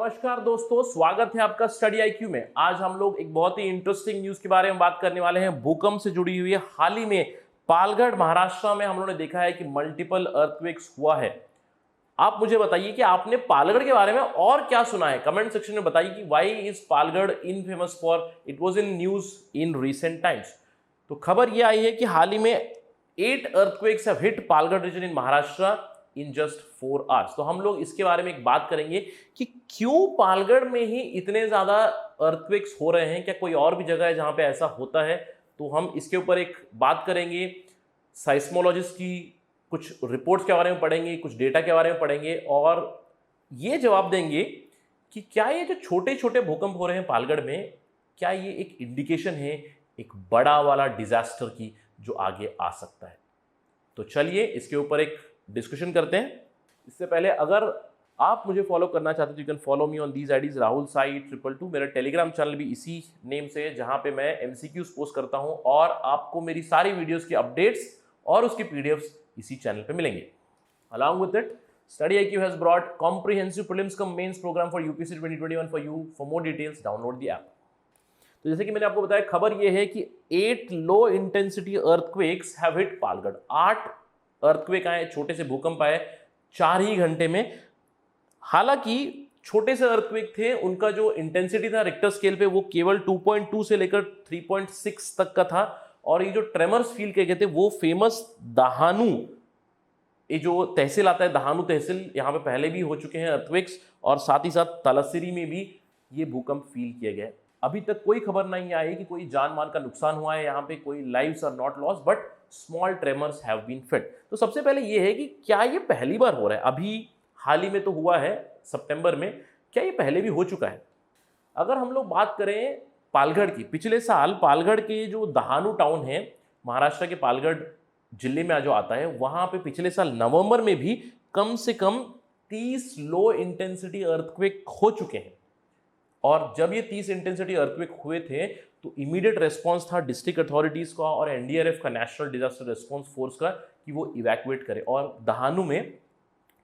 नमस्कार दोस्तों, स्वागत है आपका स्टडी आईक्यू में। आज हम लोग एक बहुत ही इंटरेस्टिंग न्यूज के बारे में बात करने वाले हैं। भूकंप से जुड़ी हुई है। हाल ही में पालगढ़ महाराष्ट्र में हम लोगों ने देखा है कि मल्टीपल अर्थक्वेक्स हुआ है। आप मुझे बताइए कि आपने पालगढ़ के बारे में और क्या सुना है। कमेंट सेक्शन में बताइए कि why is Palgarh in famous for, it was in news in recent times. तो खबर यह आई है कि हाल ही में 8 earthquakes have hit Palghar region in Maharashtra in just 4 hours. तो हम लोग इसके बारे में एक बात करेंगे कि क्यों पालगढ़ में ही इतने ज्यादा अर्थक्वेक्स हो रहे हैं। क्या कोई और भी जगह है जहां पे ऐसा होता है? तो हम इसके ऊपर एक बात करेंगे। साइस्मोलॉजिस्ट की कुछ रिपोर्ट्स के बारे में पढ़ेंगे, कुछ डेटा के बारे में पढ़ेंगे और ये जवाब देंगे कि क्या ये जो छोटे छोटे भूकंप हो रहे हैं पालगढ़ में, क्या ये एक इंडिकेशन है एक बड़ा वाला डिजास्टर की जो आगे आ सकता है। तो चलिए इसके ऊपर एक डिस्कशन करते हैं। इससे पहले अगर आप मुझे फॉलो करना चाहते हो तो you can follow me on these IDs Rahul Sai 222। मेरा टेलीग्राम चैनल भी इसी नेम से है जहां पे मैं एमसीक्यूज पोस्ट करता हूं और आपको मेरी सारी वीडियोस की अपडेट्स और उसकी पीडीएफ्स इसी चैनल पे मिलेंगे। Along with it, Study IQ has brought comprehensive prelims cum mains program for UPSC 2021 for you. For more details, download the app. तो जैसे कि मैंने आपको बताया, खबर यह है कि 8 लो intensity earthquakes have hit Palgarh. 8 earthquake आए, छोटे से भूकंप आए 4 ही घंटे में। हालांकि छोटे से अर्थक्वेक थे, उनका जो इंटेंसिटी था रिक्टर स्केल पे वो केवल 2.2 से लेकर 3.6 तक का था। और ये जो ट्रेमर्स फील किए गए थे वो फेमस दहानू, ये जो तहसील आता है दहानू तहसील, यहाँ पे पहले भी हो चुके हैं अर्थक्वेक्स और साथ ही साथ तलस्सेरी में भी ये भूकंप फील किए गए। अभी तक कोई खबर नहीं आई कि कोई जान माल का नुकसान हुआ है, यहाँ पे कोई lives are not lost but small tremors have been felt. तो सबसे पहले ये है कि क्या ये पहली बार हो रहा है? अभी हाल ही में तो हुआ है सितंबर में, क्या ये पहले भी हो चुका है? अगर हम लोग बात करें पालगढ़ की, पिछले साल पालगढ़ के जो दहानू टाउन है, महाराष्ट्र के पालगढ़ जिले में जो आता है, वहां पे पिछले साल नवंबर में भी कम से कम 30 लो इंटेंसिटी अर्थक्वेक हो चुके हैं। और जब ये 30 इंटेंसिटी अर्थक्वेक हुए थे तो इमीडिएट रेस्पॉन्स था डिस्ट्रिक्ट अथॉरिटीज का और एनडीआरएफ का, नेशनल डिजास्टर रेस्पॉन्स फोर्स का, कि वो इवैक्यूएट करे। और दहानू में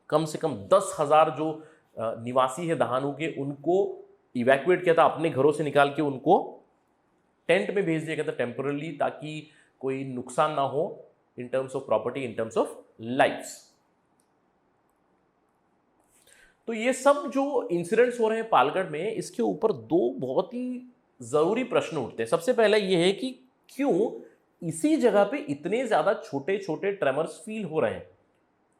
कम से कम 10,000 जो निवासी है दहानू के, उनको इवैक्यूएट किया था, अपने घरों से निकाल के उनको टेंट में भेज दिया गया था टेम्पोरली, ताकि कोई नुकसान ना हो in terms of property, in terms of lifes. तो ये सब जो इंसिडेंट्स हो रहे हैं पालगढ़ में, इसके ऊपर 2 बहुत ही जरूरी प्रश्न उठते हैं। सबसे पहला ये है कि क्यों इसी जगह पे इतने ज्यादा छोटे छोटे ट्रेमर्स फील हो रहे हैं,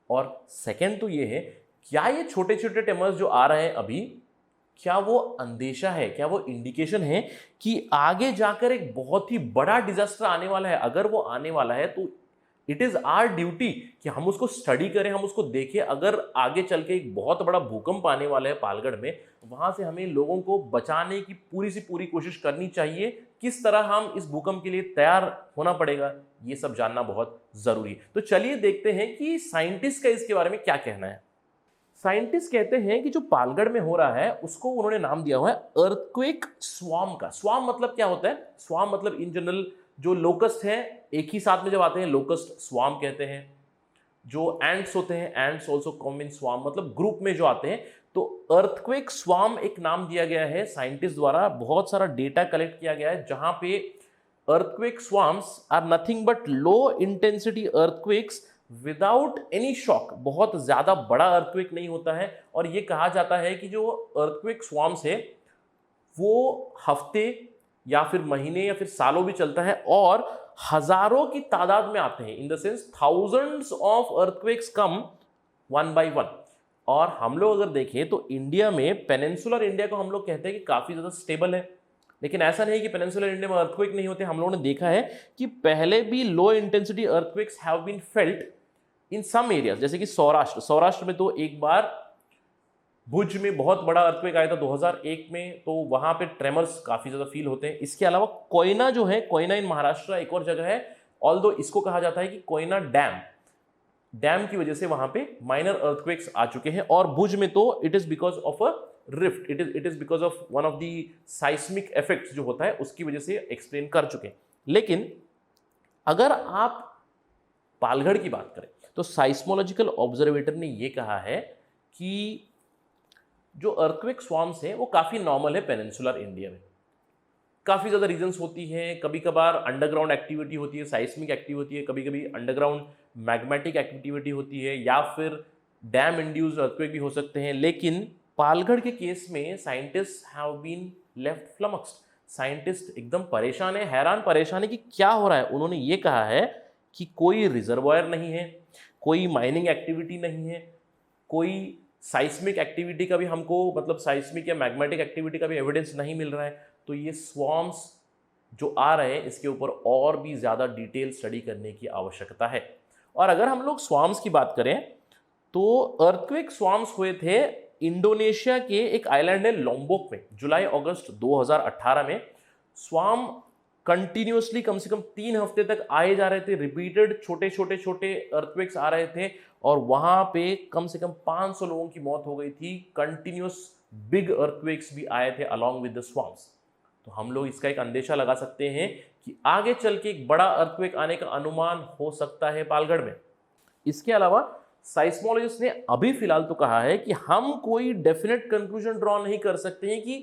और सेकंड तो ये है, क्या ये छोटे छोटे ट्रेमर्स जो आ रहे हैं अभी, क्या वो अंदेशा है, क्या वो इंडिकेशन है कि आगे जाकर एक बहुत ही बड़ा डिजास्टर आने वाला है? अगर वो आने वाला है तो इट इज आवर ड्यूटी कि हम उसको स्टडी करें, हम उसको देखें। अगर आगे चल के एक बहुत बड़ा भूकंप आने वाला है पालगढ़ में, वहां से हमें लोगों को बचाने की पूरी से पूरी कोशिश करनी चाहिए। किस तरह हम इस भूकंप के लिए तैयार होना पड़ेगा, ये सब जानना बहुत जरूरी है। तो चलिए देखते हैं कि साइंटिस्ट का इसके बारे में क्या कहना है। साइंटिस्ट कहते हैं कि जो पालगढ़ में हो रहा है उसको उन्होंने नाम दिया हुआ है अर्थक्वेक स्वार्म का। स्वार्म मतलब क्या होता है? स्वार्म मतलब इन जनरल जो लोकस्ट है, एक ही साथ में जब आते हैं लोकस्ट स्वार्म कहते हैं। जो एंट्स होते हैं, एंट्स ऑल्सो कम इन स्वार्म, मतलब ग्रुप में जो आते हैं। तो अर्थक्वेक स्वार्म एक नाम दिया गया है साइंटिस्ट द्वारा। बहुत सारा डेटा कलेक्ट किया गया है जहां पे earthquake swarms are nothing but low intensity earthquakes without any shock. बहुत ज्यादा बड़ा अर्थक्वेक नहीं होता है, और ये कहा जाता है कि जो अर्थक्वेक स्वार्म्स है वो हफ्ते या फिर महीने या फिर सालों भी चलता है और हजारों की तादाद में आते हैं। In the sense thousands of earthquakes come one by one. और हम लोग अगर देखें तो इंडिया में, पेनिनसुलर इंडिया को हम लोग कहते हैं कि काफी ज्यादा स्टेबल है, लेकिन ऐसा नहीं कि पेनिनसुलर इंडिया में अर्थक्वेक नहीं होते। हम लोगों ने देखा है कि पहले भी low intensity earthquakes have been felt in some areas, जैसे कि सौराष्ट्र में तो एक बार भुज में बहुत बड़ा अर्थक्वेक आया था 2001 में, तो वहां पे ट्रेमर्स काफी ज्यादा फील होते हैं। इसके अलावा कोयना जो है, कोयना इन महाराष्ट्र एक और जगह है, ऑल्दो इसको कहा जाता है कि कोयना डैम की वजह से वहां पे माइनर अर्थक्वेक्स आ चुके हैं। और भुज में तो it is because of a rift, it is because of one of the साइस्मिक effects जो होता है उसकी वजह से एक्सप्लेन कर चुके हैं। लेकिन अगर आप पालगढ़ की बात करें तो साइस्मोलॉजिकल ऑब्जर्वेटर ने यह कहा है कि जो अर्थक्वेक स्वार्म्स हैं वो काफ़ी नॉर्मल है पेनिनसुलर इंडिया में। काफ़ी ज़्यादा रीजंस होती हैं, कभी कभार अंडरग्राउंड एक्टिविटी होती है, साइस्मिक एक्टिविटी होती है, कभी कभी अंडरग्राउंड मैग्मेटिक एक्टिविटी होती है, या फिर डैम इंड्यूस्ड अर्थक्वेक भी हो सकते हैं। लेकिन पालगढ़ के केस में scientist have been left flummoxed. Scientist एकदम परेशान है, हैरान परेशान है कि क्या हो रहा है। उन्होंने ये कहा है कि कोई रिजर्वायर नहीं है, कोई माइनिंग एक्टिविटी नहीं है, कोई साइस्मिक एक्टिविटी का भी हमको मतलब साइस्मिक या मैग्मेटिक एक्टिविटी का भी एविडेंस नहीं मिल रहा है। तो ये स्वार्म्स जो आ रहे हैं इसके ऊपर और भी ज़्यादा डिटेल स्टडी करने की आवश्यकता है। और अगर हम लोग स्वार्म्स की बात करें तो अर्थक्वेक स्वार्म्स हुए थे इंडोनेशिया के एक आइलैंड है लोम्बोक में जुलाई अगस्त 2018 में। स्वार्म कंटिन्यूसली कम से कम 3 हफ्ते तक आए जा रहे थे, रिपीटेड छोटे छोटे छोटे अर्थक्वेक्स आ रहे थे और वहां पे कम से कम 500 लोगों की मौत हो गई थी। कंटिन्यूस बिग अर्थक्वेक्स भी आए थे अलॉन्ग विद द स्वार्म्स। तो हम लोग इसका एक अंदेशा लगा सकते हैं कि आगे चल के एक बड़ा अर्थक्वेक आने का अनुमान हो सकता है पालगढ़ में। इसके अलावा साइस्मोलॉजिस्ट ने अभी फिलहाल तो कहा है कि हम कोई डेफिनेट कंक्लूजन ड्रॉ नहीं कर सकते हैं कि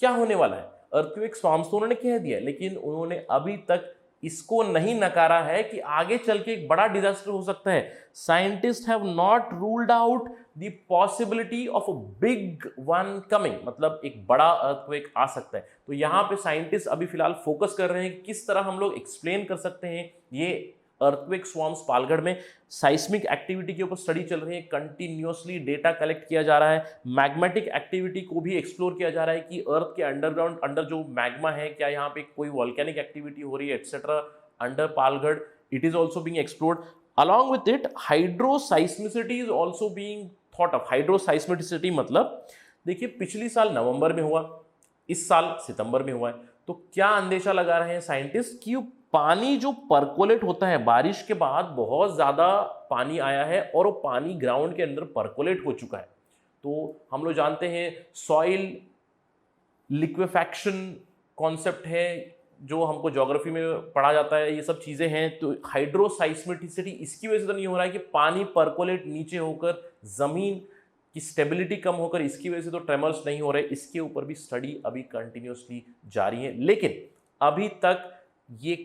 क्या होने वाला है। अर्थक्वेक स्वार्म्स तो उन्होंने कह दिया, लेकिन उन्होंने अभी तक इसको नहीं नकारा है कि आगे चल के एक बड़ा डिजास्टर हो सकता है। Scientist have not ruled out the possibility of a big one coming, मतलब एक बड़ा अर्थक्वेक आ सकता है। तो यहाँ पे साइंटिस्ट अभी फिलहाल फोकस कर रहे हैं कि किस तरह हम लोग एक्सप्लेन कर सकते हैं ये अर्थक्वेक स्वार्म्स पालगढ़ में। साइस्मिक एक्टिविटी के ऊपर स्टडी चल रही है, कंटिन्यूसली डेटा कलेक्ट किया जा रहा है, मैग्मेटिक एक्टिविटी को भी एक्सप्लोर किया जा रहा है कि अर्थ के अंडरग्राउंड अंडर जो मैग्मा है क्या यहाँ पे कोई वॉल्केनिक एक्टिविटी हो रही है etcetera under Palghar. It is also being explored. Along with it hydroseismicity is also being thought of. Hydroseismicity मतलब देखिए पिछली साल नवंबर में हुआ, इस साल सितंबर में हुआ है। तो क्या अंदेशा लगा रहे हैं साइंटिस्ट कि पानी जो परकोलेट होता है, बारिश के बाद बहुत ज़्यादा पानी आया है और वो पानी ग्राउंड के अंदर परकोलेट हो चुका है। तो हम लोग जानते हैं सॉइल लिक्विफैक्शन कॉन्सेप्ट है जो हमको ज्योग्राफी में पढ़ा जाता है, ये सब चीज़ें हैं। तो हाइड्रोसाइस्मिसिटी इसकी वजह से तो नहीं हो रहा है कि पानी परकोलेट नीचे होकर ज़मीन की स्टेबिलिटी कम होकर, इसकी वजह से तो ट्रेमर्स नहीं हो रहे। इसके ऊपर भी स्टडी अभी कंटिन्यूसली जारी है, लेकिन अभी तक ये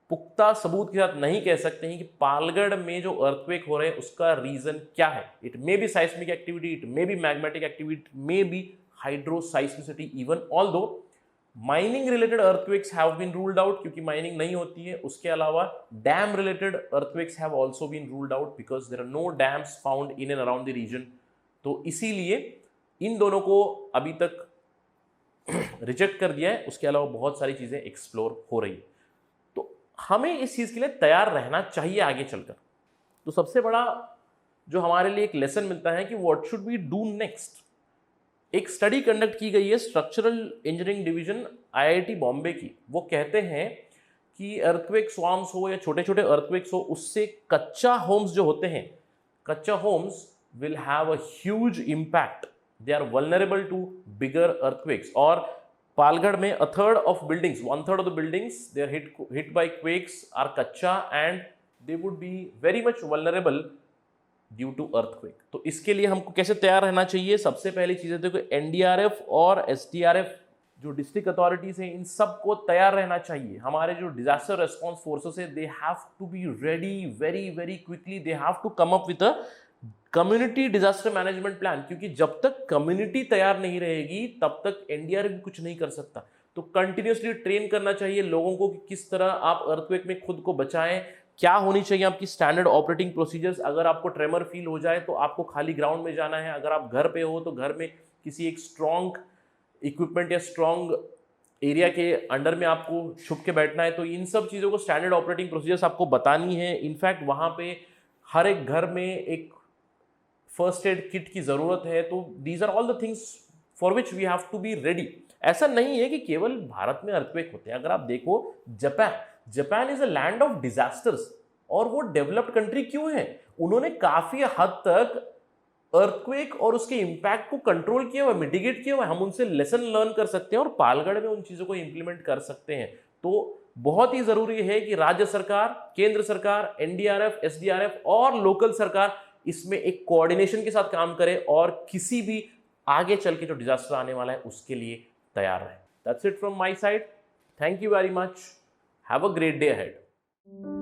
पुख्ता सबूत के साथ नहीं कह सकते हैं कि पालगढ़ में जो अर्थक्वेक हो रहे हैं उसका रीजन क्या है। It may be seismic activity, it may be magmatic activity, may be hydroseismicity even, although mining related earthquakes have been ruled out क्योंकि माइनिंग नहीं होती है। उसके अलावा dam related earthquakes have also been ruled out because there are no dams found in and around the region. तो इसीलिए इन दोनों को अभी तक रिजेक्ट कर दिया है। उसके अलावा बहुत सारी चीजें एक्सप्लोर हो रही है। तो हमें इस चीज के लिए तैयार रहना चाहिए आगे चलकर। तो सबसे बड़ा जो हमारे लिए एक लेसन मिलता है कि what should we do next. एक स्टडी कंडक्ट की गई है structural engineering division IIT Bombay की। वो कहते हैं कि अर्थक्वेक स्वार्म्स हो या छोटे छोटे अर्थक्वेक्स हो, उससे कच्चा होम्स जो होते हैं, कच्चा homes will have a huge impact. They are vulnerable to bigger earthquakes. और पालगढ़ में a third of buildings, 1/3 of the buildings they are hit by quakes are कच्चा and they would be very much vulnerable due to earthquake. तो इसके लिए हमको कैसे तैयार रहना चाहिए? सबसे पहली चीज़ है देखो एनडीआरएफ और एसडीआरएफ जो डिस्ट्रिक्ट अथॉरिटीज हैं इन सबको तैयार रहना चाहिए। हमारे जो डिजास्टर रेस्पॉन्स फोर्सेस है they have to be ready very very quickly. They have to come up with a community disaster management plan, क्योंकि जब तक कम्युनिटी तैयार नहीं रहेगी तब तक एनडीआरएफ भी कुछ नहीं कर सकता। तो कंटिन्यूसली ट्रेन करना चाहिए लोगों को कि किस तरह आप अर्थक्वेक में खुद को बचाएं, क्या होनी चाहिए आपकी स्टैंडर्ड ऑपरेटिंग प्रोसीजर्स। अगर आपको ट्रेमर फील हो जाए तो आपको खाली ग्राउंड में जाना है। अगर आप घर पे हो तो घर में किसी एक स्ट्रॉन्ग इक्विपमेंट या स्ट्रॉन्ग एरिया के अंडर में आपको छुप के बैठना है। तो इन सब चीज़ों को स्टैंडर्ड ऑपरेटिंग प्रोसीजर्स आपको बतानी है। इनफैक्ट वहाँ पे हर एक घर में एक फर्स्ट एड किट की ज़रूरत है। तो these are all the things for which we have to be ready. ऐसा नहीं है कि केवल भारत में अर्थक्वेक होते हैं। अगर आप देखो Japan is a land of disasters, और वो डेवलप्ड कंट्री क्यों है? उन्होंने काफी हद तक अर्थक्वेक और उसके इंपैक्ट को कंट्रोल किया हुआ, मिटिगेट किया हुआ। हम उनसे लेसन लर्न कर सकते हैं और पालगढ़ में उन चीजों को इंप्लीमेंट कर सकते हैं। तो बहुत ही जरूरी है कि राज्य सरकार, केंद्र सरकार, एनडीआरएफ, एसडीआरएफ और लोकल सरकार इसमें एक कोऑर्डिनेशन के साथ काम करे और किसी भी आगे चल के जो डिजास्टर आने वाला है उसके लिए तैयार रहें। That's it from my side. Thank you very much. Have a great day ahead.